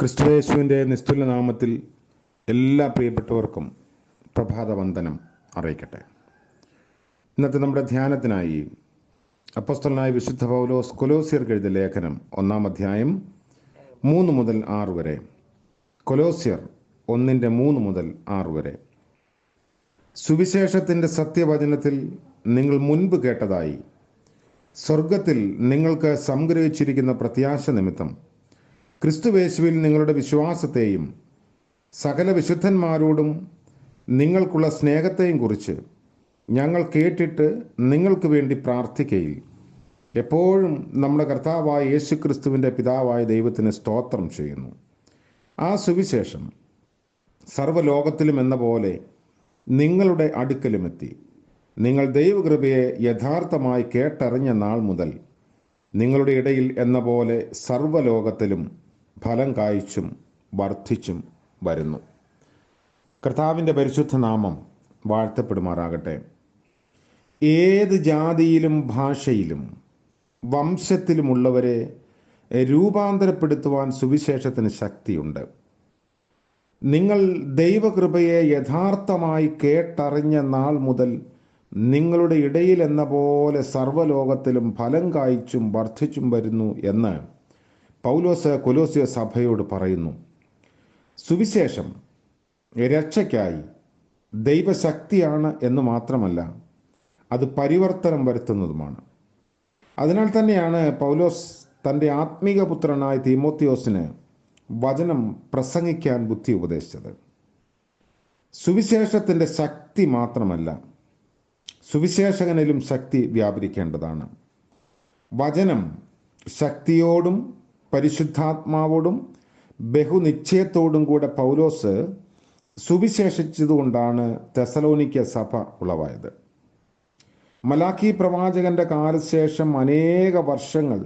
ക്രിസ്തുയേശുവിൻ്റെ നിസ്തുല നാമത്തിൽ എല്ലാ പ്രിയപ്പെട്ടവർക്കും പ്രഭാതവന്ദനം അറിയിക്കട്ടെ. ഇന്നത്തെ നമ്മുടെ ധ്യാനത്തിനായി അപ്പോസ്തലനായ വിശുദ്ധ പൗലോസ് കൊലോസ്യർക്ക് എഴുതിയ ലേഖനം 1-ാം അധ്യായം 3 മുതൽ 6 വരെ. കൊലോസ്യർ 1:3 മുതൽ 6 വരെ. സുവിശേഷത്തിൻ്റെ സത്യവചനത്തിൽ നിങ്ങൾ മുൻപ് കേട്ടതായി സ്വർഗത്തിൽ നിങ്ങൾക്ക് സംഗ്രഹിച്ചിരിക്കുന്ന പ്രത്യാശ നിമിത്തം ക്രിസ്തുയേശുവിൽ നിങ്ങളുടെ വിശ്വാസത്തെയും സകല വിശുദ്ധന്മാരോടും നിങ്ങൾക്കുള്ള സ്നേഹത്തെയും കുറിച്ച് ഞങ്ങൾ കേട്ടിട്ട് നിങ്ങൾക്ക് വേണ്ടി പ്രാർത്ഥിക്കയിൽ എപ്പോഴും നമ്മുടെ കർത്താവായ യേശു ക്രിസ്തുവിൻ്റെ പിതാവായ ദൈവത്തിന് സ്തോത്രം ചെയ്യുന്നു. ആ സുവിശേഷം സർവ്വലോകത്തിലും എന്ന പോലെ നിങ്ങളുടെ അടുക്കലുമെത്തി. നിങ്ങൾ ദൈവകൃപയെ യഥാർത്ഥമായി കേട്ടറിഞ്ഞ നാൾ മുതൽ നിങ്ങളുടെ ഇടയിൽ എന്ന പോലെ സർവ്വലോകത്തിലും ഫലം കായ്ച്ചും വർദ്ധിച്ചും വരുന്നു. കർത്താവിൻ്റെ പരിശുദ്ധ നാമം വാഴ്ത്തപ്പെടുമാറാകട്ടെ. ഏത് ജാതിയിലും ഭാഷയിലും വംശത്തിലുമുള്ളവരെ രൂപാന്തരപ്പെടുത്തുവാൻ സുവിശേഷത്തിന് ശക്തിയുണ്ട്. നിങ്ങൾ ദൈവകൃപയെ യഥാർത്ഥമായി കേട്ടറിഞ്ഞ നാൾ മുതൽ നിങ്ങളുടെ ഇടയിൽ എന്ന പോലെ സർവ്വലോകത്തിലും ഫലം കായ്ച്ചും വർദ്ധിച്ചും വരുന്നു എന്ന് പൗലോസ് കൊലോസ്യ സഭയോട് പറയുന്നു. സുവിശേഷം രക്ഷയ്ക്കായി ദൈവശക്തിയാണ് എന്ന് മാത്രമല്ല, അത് പരിവർത്തനം വരുത്തുന്നതുമാണ്. അതിനാൽ തന്നെയാണ് പൗലോസ് തൻ്റെ ആത്മീക പുത്രനായ തീമോത്തിയോസിന് വചനം പ്രസംഗിക്കാൻ ബുദ്ധി ഉപദേശിച്ചത്. സുവിശേഷത്തിൻ്റെ ശക്തി മാത്രമല്ല, സുവിശേഷകനിലും ശക്തി വ്യാപരിക്കേണ്ടതാണ്. വചനം ശക്തിയോടും പരിശുദ്ധാത്മാവോടും ബഹുനിശ്ചയത്തോടും കൂടെ പൗലോസ് സുവിശേഷിച്ചതുകൊണ്ടാണ് തെസലോനിക്ക സഭ ഉളവായത്. മലാക്കി പ്രവാചകന്റെ കാലശേഷം അനേക വർഷങ്ങൾ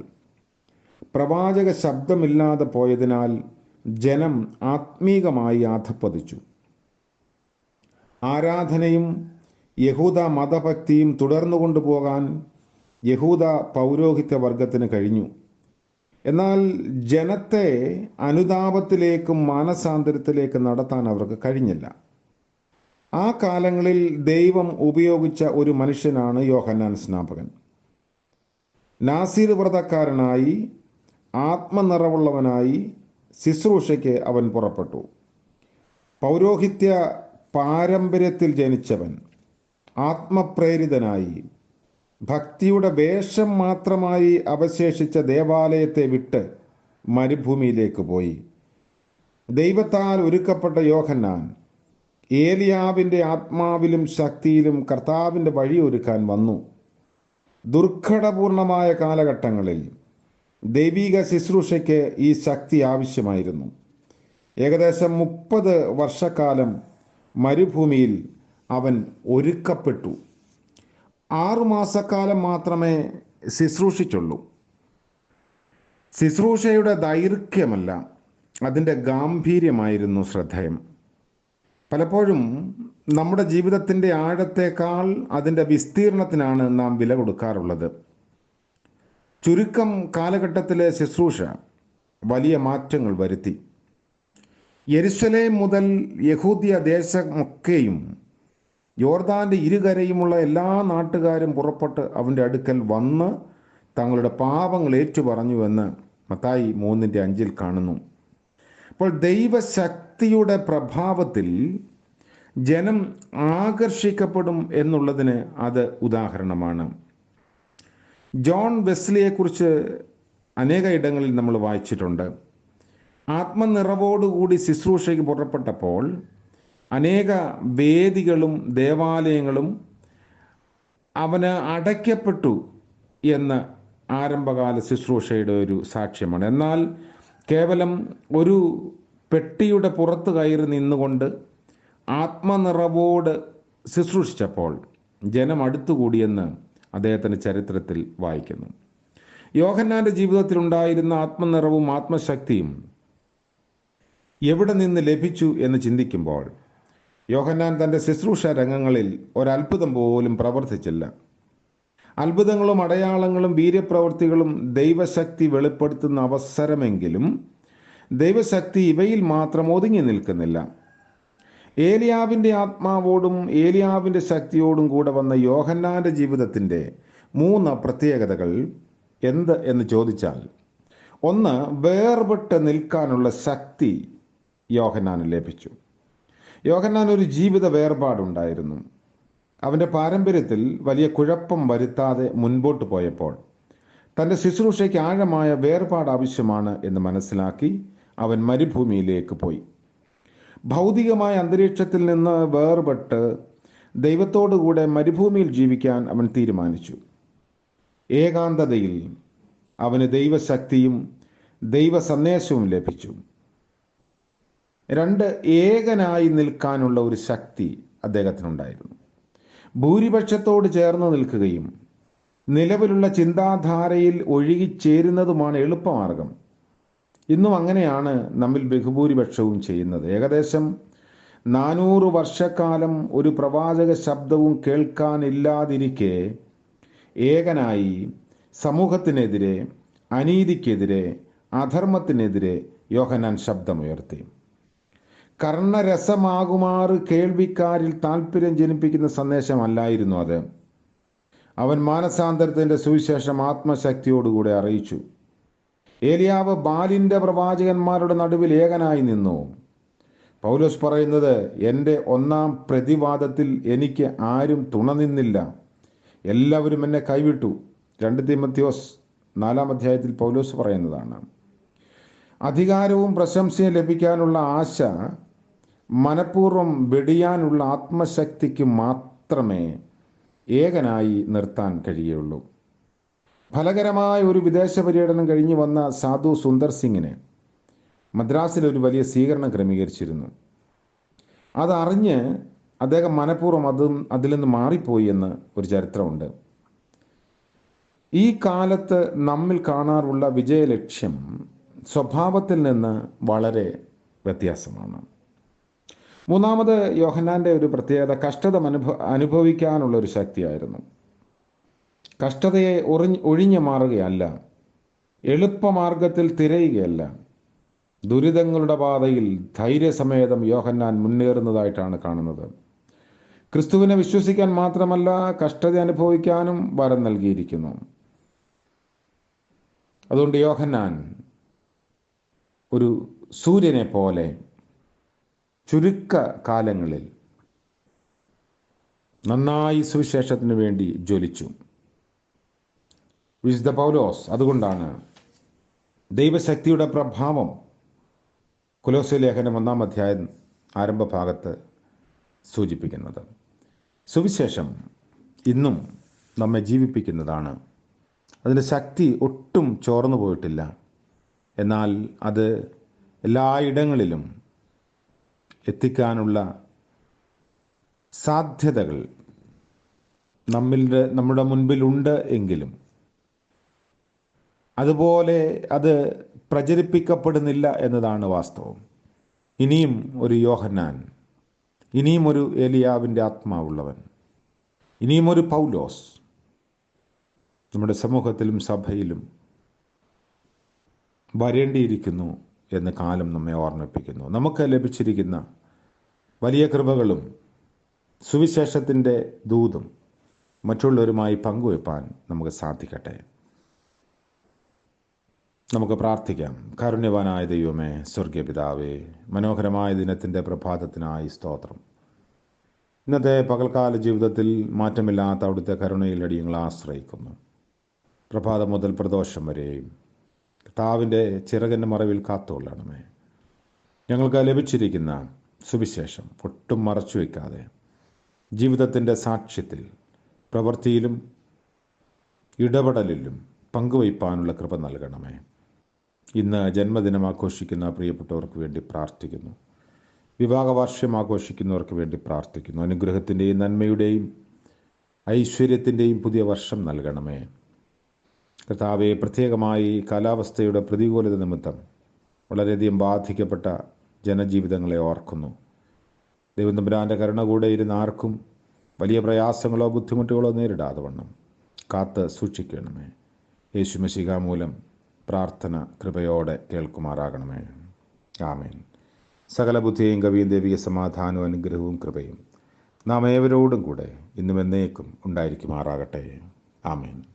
പ്രവാചക ശബ്ദമില്ലാതെ പോയതിനാൽ ജനം ആത്മീകമായി അധപ്പതിച്ചു. ആരാധനയും യഹൂദ മതഭക്തിയും തുടർന്നു കൊണ്ടുപോകാൻ യഹൂദ പൗരോഹിത്യ വർഗത്തിന് കഴിഞ്ഞു. എന്നാൽ ജനത്തെ അനുതാപത്തിലേക്കും മാനസാന്തരത്തിലേക്കും നടത്താൻ അവർക്ക് കഴിഞ്ഞില്ല. ആ കാലങ്ങളിൽ ദൈവം ഉപയോഗിച്ച ഒരു മനുഷ്യനാണ് യോഹന്നാൻ സ്നാപകൻ. നാസീർ വ്രതക്കാരനായി ആത്മനിറവുള്ളവനായി ശുശ്രൂഷയ്ക്ക് അവൻ പുറപ്പെട്ടു. പൗരോഹിത്യ പാരമ്പര്യത്തിൽ ജനിച്ചവൻ ആത്മപ്രേരിതനായി ഭക്തിയുടെ വേഷം മാത്രമായി അവശേഷിച്ച ദേവാലയത്തെ വിട്ട് മരുഭൂമിയിലേക്ക് പോയി. ദൈവത്താൽ ഒരുക്കപ്പെട്ട യോഹന്നാൻ ഏലിയാവിൻ്റെ ആത്മാവിലും ശക്തിയിലും കർത്താവിൻ്റെ വഴിയൊരുക്കാൻ വന്നു. ദുർഘടപൂർണമായ കാലഘട്ടങ്ങളിൽ ദൈവിക ശുശ്രൂഷയ്ക്ക് ഈ ശക്തി ആവശ്യമായിരുന്നു. ഏകദേശം 30 വർഷക്കാലം മരുഭൂമിയിൽ അവൻ ഒരുക്കപ്പെട്ടു. 6 മാസക്കാലം മാത്രമേ ശുശ്രൂഷിച്ചുള്ളൂ. ശുശ്രൂഷയുടെ ദൈർഘ്യമല്ല, അതിൻ്റെ ഗാംഭീര്യമായിരുന്നു ശ്രദ്ധേയം. പലപ്പോഴും നമ്മുടെ ജീവിതത്തിൻ്റെ ആഴത്തേക്കാൾ അതിൻ്റെ വിസ്തീർണത്തിനാണ് നാം വില കൊടുക്കാറുള്ളത്. ചുരുക്കം കാലഘട്ടത്തിലെ ശുശ്രൂഷ വലിയ മാറ്റങ്ങൾ വരുത്തി. യെരുശലേം മുതൽ യഹൂദ്യ ദേശമൊക്കെയും യോർദാൻ്റെ ഇരുകരയുമുള്ള എല്ലാ നാട്ടുകാരും പുറപ്പെട്ട് അവൻ്റെ അടുക്കൽ വന്ന് തങ്ങളുടെ പാപങ്ങൾ ഏറ്റുപറഞ്ഞുവെന്ന് മത്തായി 3:5 കാണുന്നു. അപ്പോൾ ദൈവശക്തിയുടെ പ്രഭാവത്തിൽ ജനം ആകർഷിക്കപ്പെടും എന്നുള്ളതിന് അത് ഉദാഹരണമാണ്. ജോൺ വെസ്ലിയെക്കുറിച്ച് അനേക ഇടങ്ങളിൽ നമ്മൾ വായിച്ചിട്ടുണ്ട്. ആത്മനിറവോടുകൂടി ശുശ്രൂഷയ്ക്ക് പുറപ്പെട്ടപ്പോൾ അനേക വേദികളും ദേവാലയങ്ങളും അവന് അടയ്ക്കപ്പെട്ടു എന്ന് ആരംഭകാല ശുശ്രൂഷയുടെ ഒരു സാക്ഷ്യമാണ്. എന്നാൽ കേവലം ഒരു പെട്ടിയുടെ പുറത്ത് കയറി നിന്നുകൊണ്ട് ആത്മനിറവോട് ശുശ്രൂഷിച്ചപ്പോൾ ജനം അടുത്തുകൂടിയെന്ന് അദ്ദേഹത്തിൻ്റെ ചരിത്രത്തിൽ വായിക്കുന്നു. യോഹന്നാൻ്റെ ജീവിതത്തിൽ ഉണ്ടായിരുന്ന ആത്മനിറവും ആത്മശക്തിയും എവിടെ നിന്ന് ലഭിച്ചു എന്ന് ചിന്തിക്കുമ്പോൾ യോഹന്നാൻ തൻ്റെ ശുശ്രൂഷ രംഗങ്ങളിൽ ഒരത്ഭുതം പോലും പ്രവർത്തിച്ചില്ല. അത്ഭുതങ്ങളും അടയാളങ്ങളും വീര്യപ്രവൃത്തികളും ദൈവശക്തി വെളിപ്പെടുത്തുന്ന അവസരമെങ്കിലും ദൈവശക്തി ഇവയിൽ മാത്രം ഒതുങ്ങി നിൽക്കുന്നില്ല. ഏലിയാവിൻ്റെ ആത്മാവോടും ഏലിയാവിൻ്റെ ശക്തിയോടും കൂടെ വന്ന യോഹന്നാൻ്റെ ജീവിതത്തിൻ്റെ 3 പ്രത്യേകതകൾ എന്ത് എന്ന് ചോദിച്ചാൽ, ഒന്ന്, വേർപെട്ട് നിൽക്കാനുള്ള ശക്തി യോഹന്നാന് ലഭിച്ചു. യോഹന്നാൻ ഒരു ജീവിത വേർപാടുണ്ടായിരുന്നു. അവൻ്റെ പാരമ്പര്യത്തിൽ വലിയ കുഴപ്പം വരുത്താതെ മുൻപോട്ട് പോയപ്പോൾ തൻ്റെ ശുശ്രൂഷയ്ക്ക് ആഴമായ വേർപാട് ആവശ്യമാണ് എന്ന് മനസ്സിലാക്കി അവൻ മരുഭൂമിയിലേക്ക് പോയി. ഭൗതികമായ അന്തരീക്ഷത്തിൽ നിന്ന് വേർപെട്ട് ദൈവത്തോടുകൂടെ മരുഭൂമിയിൽ ജീവിക്കാൻ അവൻ തീരുമാനിച്ചു. ഏകാന്തതയിൽ അവന് ദൈവശക്തിയും ദൈവ സന്ദേശവും ലഭിച്ചു. 2, ഏകനായി നിൽക്കാനുള്ള ഒരു ശക്തി അദ്ദേഹത്തിനുണ്ടായിരുന്നു. ഭൂരിപക്ഷത്തോട് ചേർന്ന് നിൽക്കുകയും നിലവിലുള്ള ചിന്താധാരയിൽ ഒഴുകിച്ചേരുന്നതുമാണ് എളുപ്പമാർഗം. ഇന്നും അങ്ങനെയാണ് നമ്മിൽ ബഹുഭൂരിപക്ഷവും ചെയ്യുന്നത്. ഏകദേശം 400 വർഷക്കാലം ഒരു പ്രവാചക ശബ്ദവും കേൾക്കാനില്ലാതിരിക്കെ ഏകനായി സമൂഹത്തിനെതിരെ, അനീതിക്കെതിരെ, അധർമ്മത്തിനെതിരെ യോഹന്നാൻ ശബ്ദമുയർത്തി. കർണരസമാകുമാറ് കേൾവിക്കാരിൽ താല്പര്യം ജനിപ്പിക്കുന്ന സന്ദേശമല്ലായിരുന്നു അത്. അവൻ മാനസാന്തരത്തിൻ്റെ സുവിശേഷം ആത്മശക്തിയോടുകൂടെ അറിയിച്ചു. ഏലിയാവ് ബാലിൻ്റെ പ്രവാചകന്മാരുടെ നടുവിൽ ഏകനായി നിന്നു. പൗലോസ് പറയുന്നത്, എൻ്റെ 1-ാം പ്രതിവാദത്തിൽ എനിക്ക് ആരും തുണനിന്നില്ല, എല്ലാവരും എന്നെ കൈവിട്ടു. 2 തീമോഥെയോസ് 4-ാം അധ്യായത്തിൽ പൗലോസ് പറയുന്നതാണ്. അധികാരവും പ്രശംസയും ലഭിക്കാനുള്ള ആശ മനഃപൂർവ്വം വെടിയാനുള്ള ആത്മശക്തിക്ക് മാത്രമേ ഏകനായി നിർത്താൻ കഴിയുള്ളൂ. ഫലകരമായ ഒരു വിദേശ പര്യടനം കഴിഞ്ഞു വന്ന സാധു സുന്ദർ സിംഗിന് മദ്രാസിൽ ഒരു വലിയ സ്വീകരണം ക്രമീകരിച്ചിരുന്നു. അതറിഞ്ഞ് അദ്ദേഹം മനഃപൂർവ്വം അതിൽ നിന്ന് മാറിപ്പോയി എന്ന് ഒരു ചരിത്രമുണ്ട്. ഈ കാലത്ത് നമ്മിൽ കാണാറുള്ള വിജയലക്ഷ്യം സ്വഭാവത്തിൽ നിന്ന് വളരെ വ്യത്യാസമാണ്. 3-ാമത് യോഹന്നാൻ്റെ ഒരു പ്രത്യേകത കഷ്ടത അനുഭവിക്കാനുള്ള ഒരു ശക്തിയായിരുന്നു. കഷ്ടതയെ ഒഴിഞ്ഞു മാറുകയല്ല, എളുപ്പമാർഗത്തിൽ തിരയുകയല്ല, ദുരിതങ്ങളുടെ പാതയിൽ ധൈര്യസമേതം യോഹന്നാൻ മുന്നേറുന്നതായിട്ടാണ് കാണുന്നത്. ക്രിസ്തുവിനെ വിശ്വസിക്കാൻ മാത്രമല്ല, കഷ്ടത അനുഭവിക്കാനും വരം നൽകിയിരിക്കുന്നു. അതുകൊണ്ട് യോഹന്നാൻ ഒരു സൂര്യനെ പോലെ ചുരുക്ക കാലങ്ങളിൽ നന്നായി സുവിശേഷത്തിന് വേണ്ടി ജ്വലിച്ചു. വിശുദ്ധ പൗലോസ് അതുകൊണ്ടാണ് ദൈവശക്തിയുടെ പ്രഭാവം കൊലോസ്യ ലേഖനം 1-ാം അധ്യായം ആരംഭ ഭാഗത്ത് സൂചിപ്പിക്കുന്നത്. സുവിശേഷം ഇന്നും നമ്മെ ജീവിപ്പിക്കുന്നതാണ്. അതിൻ്റെ ശക്തി ഒട്ടും ചോർന്നു പോയിട്ടില്ല. എന്നാൽ അത് എല്ലായിടങ്ങളിലും എത്തിക്കാനുള്ള സാധ്യതകൾ നമ്മുടെ മുൻപിലുണ്ട് എങ്കിലും അതുപോലെ അത് പ്രചരിപ്പിക്കപ്പെടുന്നില്ല എന്നതാണ് വാസ്തവം. ഇനിയും ഒരു യോഹന്നാൻ, ഇനിയും ഒരു ഏലിയാവിൻ്റെ ആത്മാവുള്ളവൻ, ഇനിയും ഒരു പൗലോസ് നമ്മുടെ സമൂഹത്തിലും സഭയിലും വരേണ്ടിയിരിക്കുന്നു എന്ന് കാലം നമ്മെ ഓർമ്മിപ്പിക്കുന്നു. നമുക്ക് ലഭിച്ചിരിക്കുന്ന വലിയ കൃപകളും സുവിശേഷത്തിൻ്റെ ദൂതും മറ്റുള്ളവരുമായി പങ്കുവെപ്പാൻ നമുക്ക് സാധിക്കട്ടെ. നമുക്ക് പ്രാർത്ഥിക്കാം. കാരുണ്യവാനായ ദൈവമേ, സ്വർഗീയ പിതാവേ, മനോഹരമായ ദിനത്തിൻ്റെ പ്രഭാതത്തിനായി സ്തോത്രം. ഇന്നത്തെ പകൽക്കാല ജീവിതത്തിൽ മാറ്റമില്ലാത്ത അവിടുത്തെ കരുണയിൽ അടിയങ്ങൾ ആശ്രയിക്കുന്നു. പ്രഭാതം മുതൽ പ്രദോഷം വരെയും കർത്താവിൻ്റെ ചിറകിൻ്റെ മറവിൽ കാത്തുകൊള്ളണമേ. ഞങ്ങൾക്ക് ലഭിച്ചിരിക്കുന്ന സുവിശേഷം ഒട്ടും മറച്ചു വയ്ക്കാതെ ജീവിതത്തിൻ്റെ സാക്ഷ്യത്തിൽ, പ്രവൃത്തിയിലും ഇടപെടലിലും പങ്കുവയ്പ്പാനുള്ള കൃപ നൽകണമേ. ഇന്ന് ജന്മദിനം ആഘോഷിക്കുന്ന പ്രിയപ്പെട്ടവർക്ക് വേണ്ടി പ്രാർത്ഥിക്കുന്നു. വിവാഹ വാർഷികം ആഘോഷിക്കുന്നവർക്ക് വേണ്ടി പ്രാർത്ഥിക്കുന്നു. അനുഗ്രഹത്തിൻ്റെയും നന്മയുടെയും ഐശ്വര്യത്തിൻ്റെയും പുതിയ വർഷം നൽകണമേ. കർത്താവെ, പ്രത്യേകമായി കാലാവസ്ഥയുടെ പ്രതികൂലത നിമിത്തം വളരെയധികം ബാധിക്കപ്പെട്ട ജനജീവിതങ്ങളെ ഓർക്കുന്നു. ദൈവം തമ്പുരാൻ്റെ കരുണ കൂടെ ഇരുന്ന് ആർക്കും വലിയ പ്രയാസങ്ങളോ ബുദ്ധിമുട്ടുകളോ നേരിടാതെ വണ്ണം കാത്ത് സൂക്ഷിക്കണമേ. യേശു മിശിഹാ മൂലം പ്രാർത്ഥന കൃപയോടെ കേൾക്കുമാറാകണമേ. ആമേൻ. സകല ബുദ്ധിയും കവിയും ദൈവിക സമാധാനവും അനുഗ്രഹവും കൃപയും നാം ഏവരോടും കൂടെ ഇന്നും എന്നേക്കും ഉണ്ടായിരിക്കുമാറാകട്ടെ. ആമേൻ.